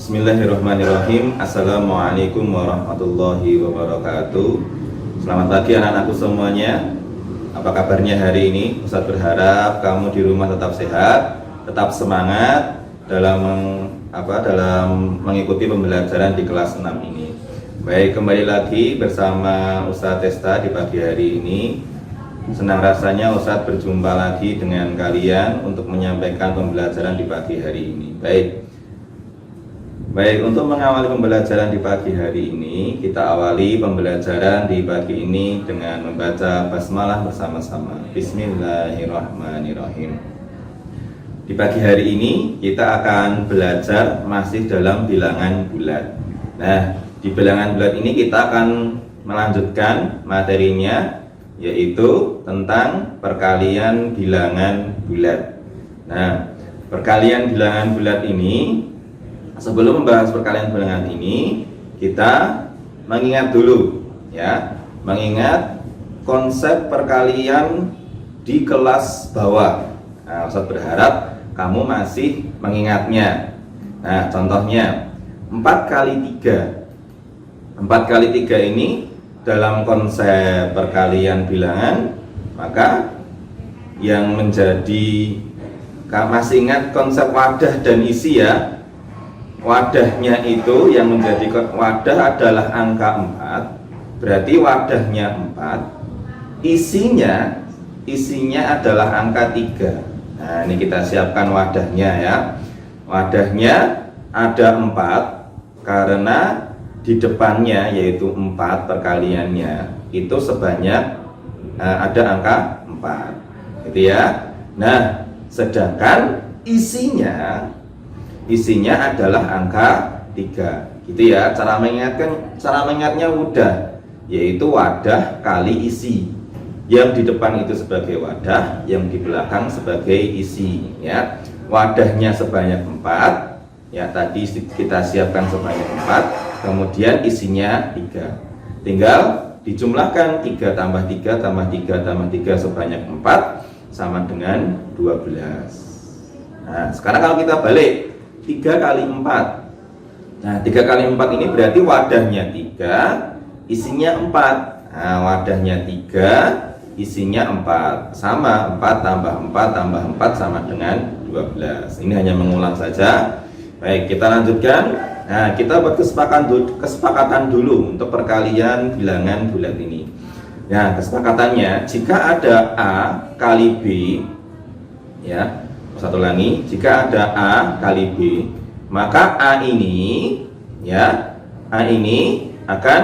Bismillahirrahmanirrahim. Assalamualaikum warahmatullahi wabarakatuh. Selamat pagi anak-anakku semuanya. Apa kabarnya hari ini? Ustadz berharap kamu di rumah tetap sehat, tetap semangat dalam mengikuti pembelajaran di kelas 6 ini. Baik, kembali lagi bersama Ustadz Testa di pagi hari ini. Senang rasanya Ustadz berjumpa lagi dengan kalian untuk menyampaikan pembelajaran di pagi hari ini. Baik, untuk mengawali pembelajaran di pagi hari ini, kita awali pembelajaran di pagi ini dengan membaca basmalah bersama-sama. Bismillahirrahmanirrahim. Di pagi hari ini kita akan belajar masih dalam bilangan bulat. Nah, di bilangan bulat ini kita akan melanjutkan materinya, yaitu tentang perkalian bilangan bulat. Nah, perkalian bilangan bulat ini, sebelum membahas perkalian bilangan ini, kita mengingat dulu ya, mengingat konsep perkalian di kelas bawah. Nah, Ustadz berharap kamu masih mengingatnya. Nah, contohnya 4 kali 3. 4 kali 3 ini dalam konsep perkalian bilangan, maka yang menjadi, masih ingat konsep wadah dan isi ya. Wadahnya itu yang menjadi wadah adalah angka 4, berarti wadahnya 4, isinya adalah angka 3. Nah, ini kita siapkan wadahnya ya. Wadahnya ada 4 karena di depannya yaitu 4 perkaliannya itu sebanyak ada angka 4 gitu ya. Nah, sedangkan isinya adalah angka 3 gitu ya. Cara mengingatnya mudah, yaitu wadah kali isi. Yang di depan itu sebagai wadah, yang di belakang sebagai isi ya. Wadahnya sebanyak 4 ya, tadi kita siapkan sebanyak 4, kemudian isinya 3. Tinggal dijumlahkan 3 tambah 3 tambah 3 tambah 3 sebanyak 4 sama dengan 12. Nah, sekarang kalau kita balik 3 kali 4. Nah, 3 kali 4 ini berarti wadahnya 3, isinya 4. Nah, wadahnya 3, isinya 4. Sama 4 tambah 4 tambah 4 sama dengan 12. Ini hanya mengulang saja. Baik, kita lanjutkan. Nah, kita buat kesepakatan dulu untuk perkalian bilangan bulat ini. Nah, kesepakatannya, jika ada A kali B ya. Satu lagi, jika ada A kali B, maka A ini akan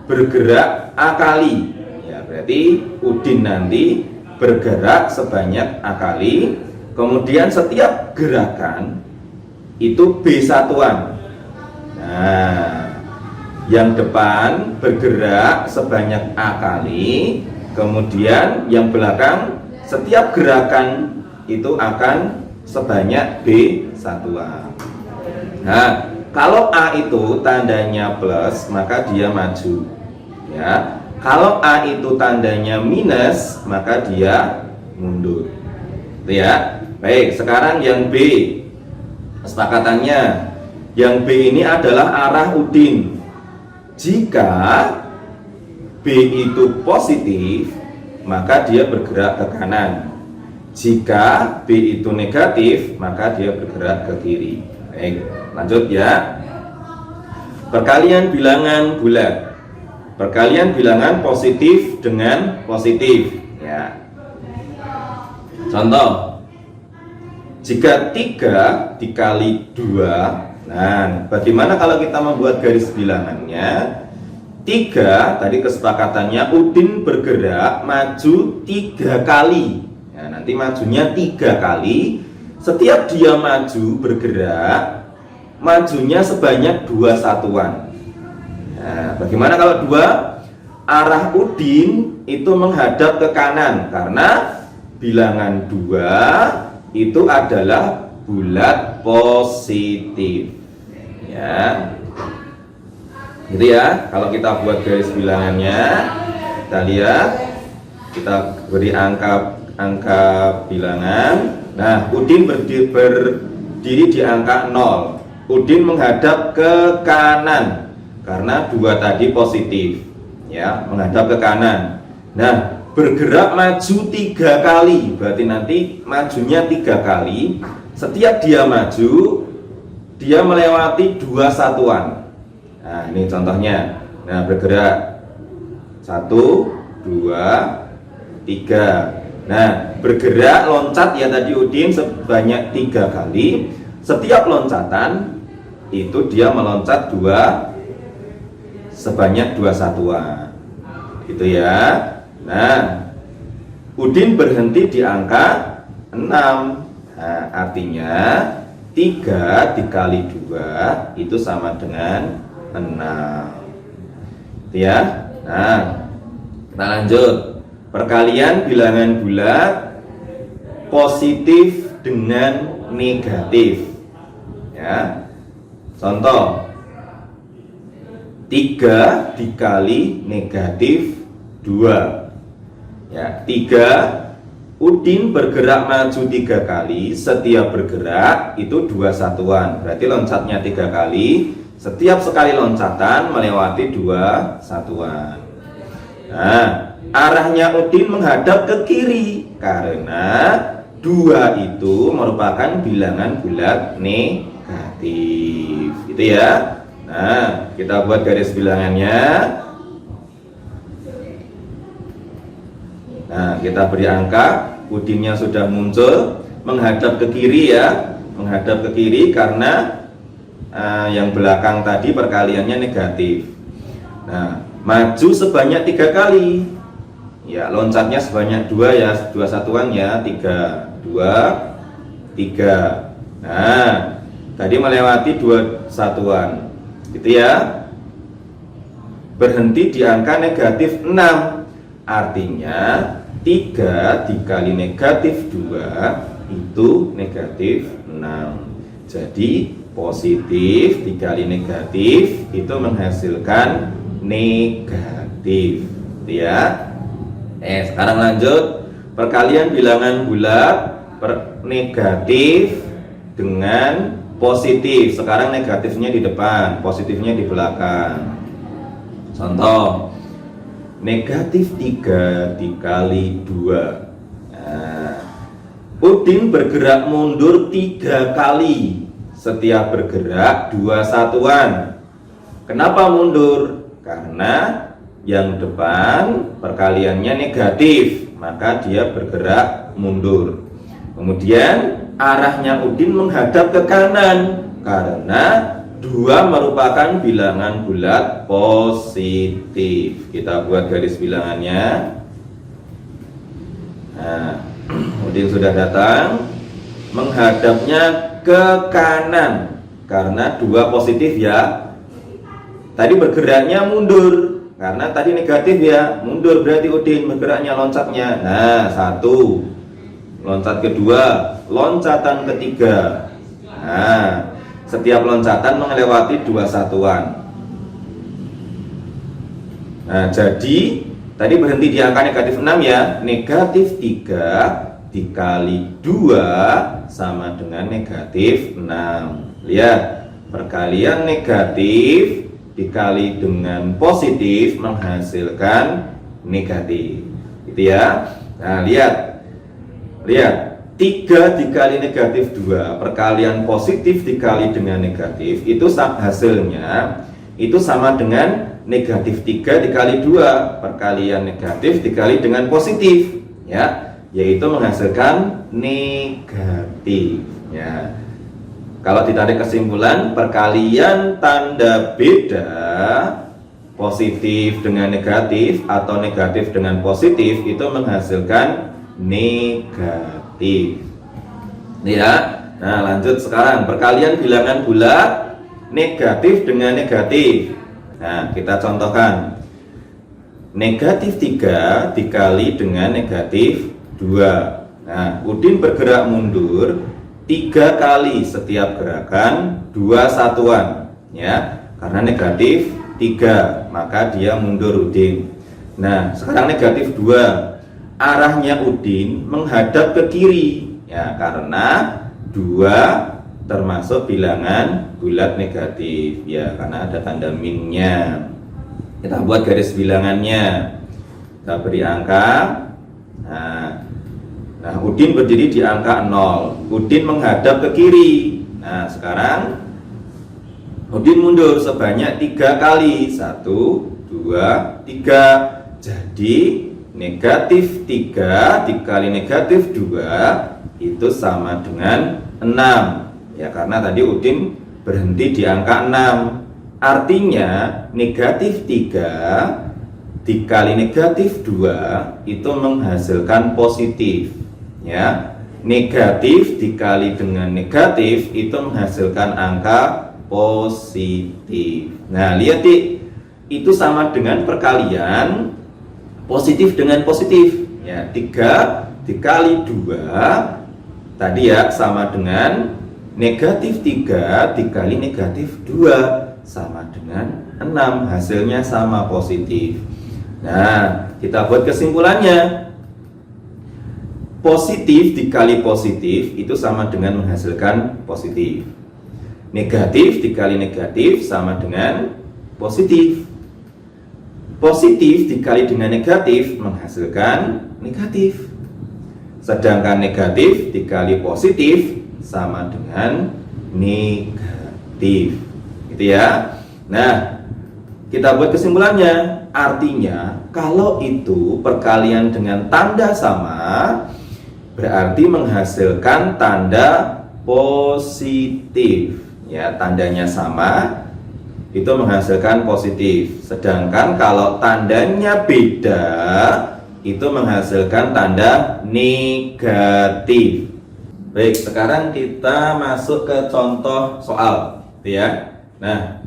bergerak A kali ya, berarti Udin nanti bergerak sebanyak A kali, kemudian setiap gerakan itu B satuan. Nah, yang depan bergerak sebanyak A kali, kemudian yang belakang setiap gerakan itu akan sebanyak B satuan. Nah, kalau A itu tandanya plus, maka dia maju ya. Kalau A itu tandanya minus, maka dia mundur itu ya. Baik, sekarang yang B, kesepakatannya yang B ini adalah arah Udin. Jika B itu positif, maka dia bergerak ke kanan. Jika B itu negatif, maka dia bergerak ke kiri. Baik, lanjut ya. Perkalian bilangan bulat. Perkalian bilangan positif dengan positif ya. Contoh, jika 3 dikali 2, nah, bagaimana kalau kita membuat garis bilangannya? 3, tadi kesepakatannya Udin bergerak maju 3 kali. Nah, nanti majunya 3 kali. Setiap dia maju bergerak, majunya sebanyak 2 satuan. Nah, bagaimana kalau 2? Arah Udin itu menghadap ke kanan, karena bilangan 2 itu adalah bulat positif ya. Gitu ya. Kalau kita buat garis bilangannya, kita lihat, kita beri angka bilangan. Nah, Udin berdiri di angka 0. Udin menghadap ke kanan karena 2 tadi positif, ya, menghadap ke kanan. Nah, bergerak maju 3 kali, berarti nanti majunya 3 kali. Setiap dia maju, dia melewati 2 satuan. Nah, ini contohnya. Nah, bergerak 1, 2, 3. Nah, bergerak loncat ya tadi Udin sebanyak 3 kali. Setiap loncatan itu dia meloncat sebanyak 2 satuan, gitu ya. Nah, Udin berhenti di angka 6. Nah, artinya 3 dikali 2 itu sama dengan 6, gitu ya. Nah, kita lanjut. Perkalian bilangan bulat positif dengan negatif, ya. Contoh, 3 dikali negatif 2, ya. 3, Udin bergerak maju 3 kali. Setiap bergerak itu 2 satuan, berarti loncatnya 3 kali. Setiap sekali loncatan melewati 2 satuan. Nah, arahnya Udin menghadap ke kiri karena 2 itu merupakan bilangan bulat negatif, gitu ya. Nah, kita buat garis bilangannya. Nah, kita beri angka. Udinnya sudah muncul menghadap ke kiri, ya, menghadap ke kiri karena yang belakang tadi perkaliannya negatif. Nah, maju sebanyak 3 kali, ya, loncatnya sebanyak 2, ya, 2 satuan, ya, 3, 2, 3. Nah, tadi melewati 2 satuan, gitu ya. Berhenti di angka negatif 6, artinya 3 dikali negatif 2 itu negatif 6. Jadi positif dikali negatif itu menghasilkan negatif, gitu ya. Sekarang lanjut. Perkalian bilangan bulat negatif dengan positif. Sekarang negatifnya di depan, positifnya di belakang. Contoh, negatif 3 dikali 2. Nah, Udin bergerak mundur 3 kali. Setiap bergerak 2 satuan. Kenapa mundur? Karena yang depan perkaliannya negatif, maka dia bergerak mundur. Kemudian arahnya Udin menghadap ke kanan karena 2 merupakan bilangan bulat positif. Kita buat garis bilangannya. Nah, Udin sudah datang, menghadapnya ke kanan karena 2 positif, ya. Tadi bergeraknya mundur karena tadi negatif, ya, mundur berarti Udin bergeraknya, loncatnya. Nah, 1, loncat kedua, loncatan ketiga. Nah, setiap loncatan melewati 2 satuan. Nah, jadi tadi berhenti di angka negatif 6, ya. Negatif 3 dikali 2 sama dengan negatif 6. Lihat, perkalian negatif dikali dengan positif menghasilkan negatif, gitu ya. Nah, lihat 3 dikali negatif 2, perkalian positif dikali dengan negatif, itu hasilnya itu sama dengan negatif 3 dikali 2, perkalian negatif dikali dengan positif, ya, yaitu menghasilkan negatif, ya. Kalau ditarik kesimpulan, perkalian tanda beda positif dengan negatif atau negatif dengan positif itu menghasilkan negatif, ya. Nah, lanjut sekarang perkalian bilangan bulat negatif dengan negatif. Nah, kita contohkan. Negatif 3 dikali dengan negatif 2. Nah, Udin bergerak mundur 3 kali, setiap gerakan 2 satuan, ya. Karena negatif 3, maka dia mundur Udin. Nah, sekarang negatif 2. Arahnya Udin menghadap ke kiri, ya, karena 2 termasuk bilangan bulat negatif ya, karena ada tanda minnya. Kita buat garis bilangannya, kita beri angka. Nah, Udin berdiri di angka 0. Udin menghadap ke kiri. Nah, sekarang Udin mundur sebanyak 3 kali. 1, 2, 3. Jadi negatif 3 dikali negatif 2 itu sama dengan 6. Ya, karena tadi Udin berhenti di angka 6. Artinya negatif 3 dikali negatif 2 itu menghasilkan positif. Ya, negatif dikali dengan negatif itu menghasilkan angka positif. Nah, lihat itu sama dengan perkalian positif dengan positif. Ya, 3 dikali 2 tadi ya sama dengan negatif 3 dikali negatif 2 sama dengan 6, hasilnya sama positif. Nah, kita buat kesimpulannya. Positif dikali positif itu sama dengan menghasilkan positif. Negatif dikali negatif sama dengan positif. Positif dikali dengan negatif menghasilkan negatif. Sedangkan negatif dikali positif sama dengan negatif. Gitu ya. Nah, kita buat kesimpulannya. Artinya, kalau itu perkalian dengan tanda sama, berarti menghasilkan tanda positif. Ya, tandanya sama, itu menghasilkan positif. Sedangkan kalau tandanya beda, itu menghasilkan tanda negatif. Baik, sekarang kita masuk ke contoh soal, ya. Nah,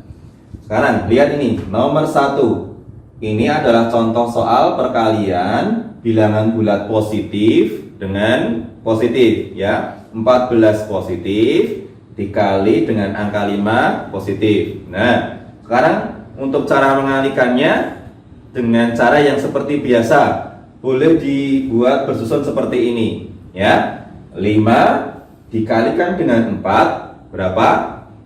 sekarang lihat ini, nomor 1. Ini adalah contoh soal perkalian bilangan bulat positif dengan positif, ya. 14 positif dikali dengan angka 5 positif. Nah, sekarang untuk cara mengalikannya dengan cara yang seperti biasa, boleh dibuat bersusun seperti ini, ya. 5 dikalikan dengan 4 berapa?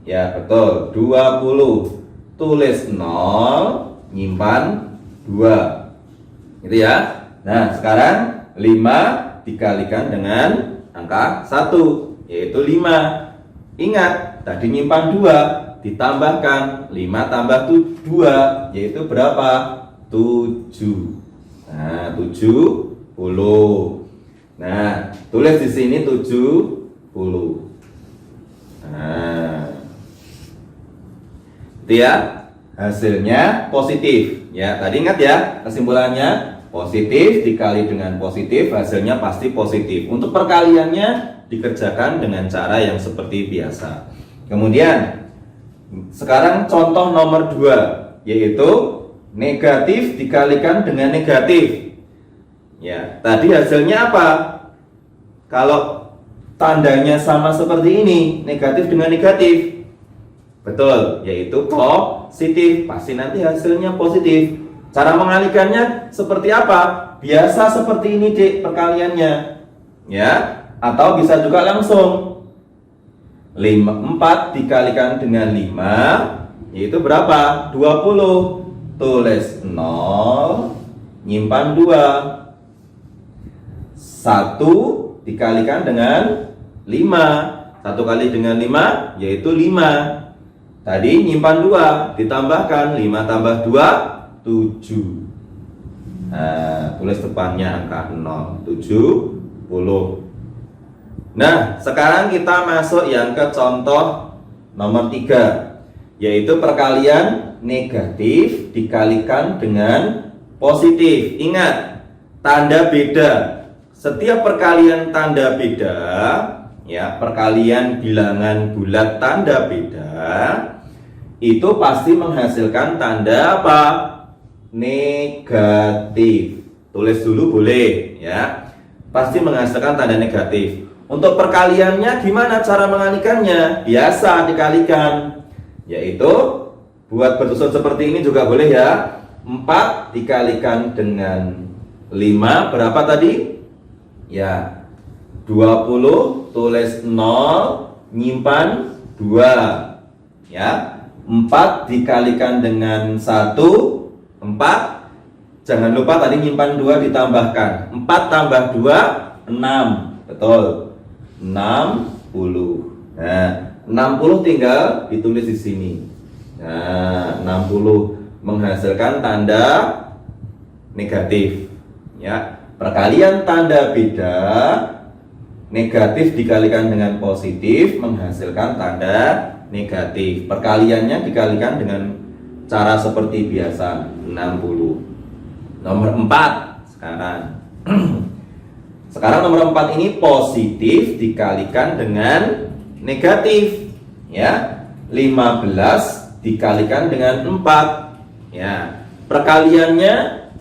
Ya, betul, 20. Tulis 0, nyimpan 2. Gitu ya. Nah, sekarang 5 dikalikan dengan angka 1, yaitu 5. Ingat, tadi nyimpan 2, ditambahkan 5 tambah 2, yaitu berapa? 7. Nah, 70. Nah, tulis di sini 70. Nah, itu ya, hasilnya positif. Ya, tadi ingat ya, kesimpulannya positif dikali dengan positif, hasilnya pasti positif. Untuk perkaliannya dikerjakan dengan cara yang seperti biasa. Kemudian sekarang contoh nomor 2, yaitu negatif dikalikan dengan negatif. Ya, tadi hasilnya apa? Kalau tandanya sama seperti ini, negatif dengan negatif, betul, yaitu positif, pasti nanti hasilnya positif. Cara mengalikannya seperti apa? Biasa seperti ini, Dek, perkaliannya. Ya, atau bisa juga langsung 4 dikalikan dengan 5, yaitu berapa? 20. Tulis 0, nyimpan 2. 1 dikalikan dengan 5. 1 kali dengan 5 yaitu 5. Tadi nyimpan 2, ditambahkan 5 tambah 2, 7. Nah, tulis depannya angka 0, 70. Nah, sekarang kita masuk yang ke contoh nomor 3, yaitu perkalian negatif dikalikan dengan positif. Ingat, tanda beda. Setiap perkalian tanda beda, ya, perkalian bilangan bulat tanda beda, itu pasti menghasilkan tanda apa? Negatif. Tulis dulu boleh, ya. Pasti menghasilkan tanda negatif. Untuk perkaliannya gimana cara mengalikannya? Biasa dikalikan, yaitu buat bersusun seperti ini juga boleh ya. 4 dikalikan dengan 5 berapa tadi? Ya, 20, tulis 0, nyimpan 2 ya. 4 dikalikan dengan 1 4. Jangan lupa tadi nyimpan 2 ditambahkan 4 tambah 2 6. Betul, 60. Nah, 60 tinggal ditulis di sini. Nah, 60 menghasilkan tanda negatif ya. Perkalian tanda beda, negatif dikalikan dengan positif menghasilkan tanda negatif. Perkaliannya dikalikan dengan cara seperti biasa, 60. Nomor 4 sekarang. Sekarang nomor 4 ini positif dikalikan dengan negatif ya. 15 dikalikan dengan 4 ya. Perkaliannya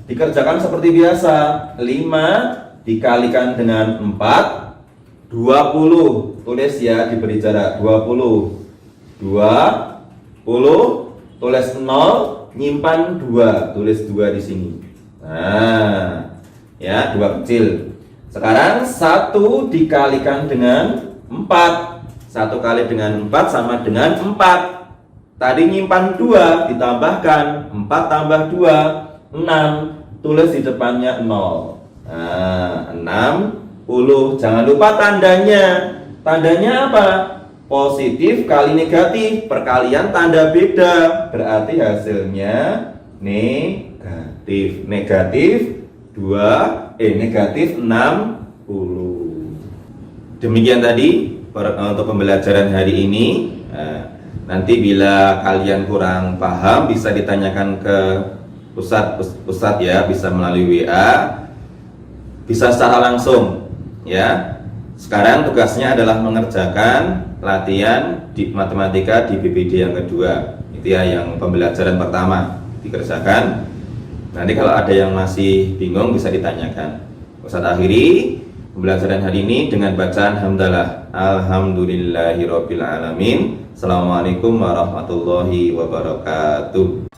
dikerjakan seperti biasa. 5 dikalikan dengan 4 20. Tulis ya, diberi jarak 20. 20 tulis 0, nyimpan 2, tulis 2 di sini. Nah, ya, 2 kecil. Sekarang 1 dikalikan dengan 4. 1 kali dengan 4 sama dengan 4. Tadi nyimpan 2 ditambahkan 4 tambah 2 6. Tulis di depannya 0. Nah, 60. Jangan lupa tandanya. Tandanya apa? Positif kali negatif, perkalian tanda beda, berarti hasilnya negatif. Negatif 60. Demikian tadi untuk pembelajaran hari ini. Nanti bila kalian kurang paham bisa ditanyakan ke Ustadz ya, bisa melalui WA, bisa secara langsung ya. Sekarang tugasnya adalah mengerjakan latihan di matematika di BPD yang kedua. Itu ya, yang pembelajaran pertama dikerjakan. Nanti kalau ada yang masih bingung bisa ditanyakan. Ustadz akhiri pembelajaran hari ini dengan bacaan hamdalah. Alhamdulillahirabbil alamin. Assalamualaikum warahmatullahi wabarakatuh.